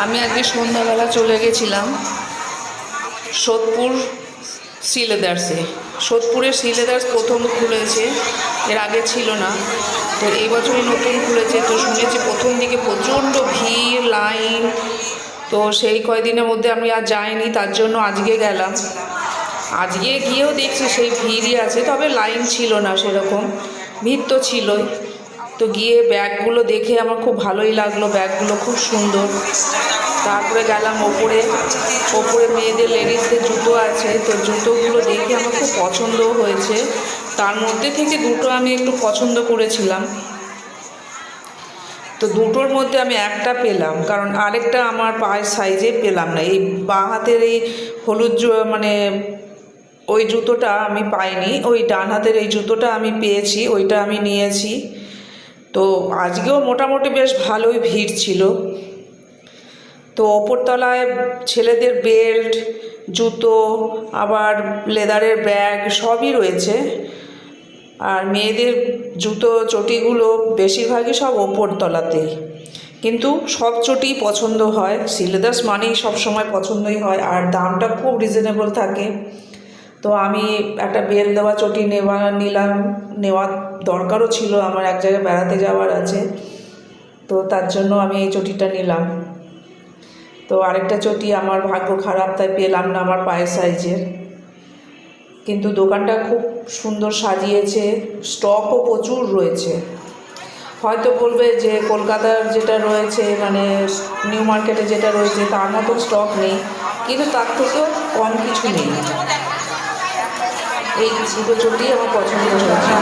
আমি আজকে সন্ধ্যাবেলা চলে গেছিলাম সোদপুর সি লেদার্সে। সোদপুরের সি লেদার্স প্রথম খুলেছে, এর আগে ছিল না, তো এই বছরই নতুন খুলেছে। তো শুনেছি প্রথম দিকে প্রচণ্ড ভিড়, লাইন। তো সেই কয়দিনের মধ্যে আমি আর যাইনি, তার জন্য আজকে গেলাম। আজকে গিয়েও দেখছি সেই ভিড়ই আছে, তবে লাইন ছিল না সেরকম, ভিড় তো ছিলই। তো গিয়ে ব্যাগগুলো দেখে আমার খুব ভালোই লাগলো, ব্যাগগুলো খুব সুন্দর। তারপরে গেলাম ওপরে মেয়েদের লেডিসদের জুতো আছে, তো জুতোগুলো দেখে আমার খুব পছন্দও হয়েছে। তার মধ্যে থেকে দুটো আমি একটু পছন্দ করেছিলাম, তো দুটোর মধ্যে আমি একটা পেলাম, কারণ আরেকটা আমার পায়ের সাইজে পেলাম না। এই বাঁ হাতের এই হলুদ মানে ওই জুতোটা আমি পাইনি, ওই ডান হাতের এই জুতোটা আমি পেয়েছি, ওইটা আমি নিয়েছি। তো আজকেও মোটামুটি বেশ ভালোই ভিড় ছিল। তো ওপরতলায় ছেলেদের বেল্ট, জুতো, আবার লেদারের ব্যাগ সবই রয়েছে। আর মেয়েদের জুতো চটিগুলো বেশিরভাগই সব ওপরতলাতেই, কিন্তু সব চটিই পছন্দ হয়। সি লেদার্স মানেই সবসময় পছন্দই হয়, আর দামটা খুব রিজনেবল থাকে। তো আমি একটা বেল দেওয়া চটি নেওয়ার দরকারও ছিল, আমার এক জায়গায় বেড়াতে যাওয়ার আছে, তো তার জন্য আমি এই চটিটা নিলাম। তো আরেকটা চটি আমার ভাগ্য খারাপ, তাই পেলাম না আমার পায়ের সাইজের। কিন্তু দোকানটা খুব সুন্দর সাজিয়েছে, স্টকও প্রচুর রয়েছে। হয়তো বলবে যে কলকাতার যেটা রয়েছে, মানে নিউ মার্কেটে যেটা রয়েছে তার মতো স্টক নেই, কিন্তু তার থেকেও কম কিছু নেই। এই দুটো চটি আমার পছন্দ হয়েছে।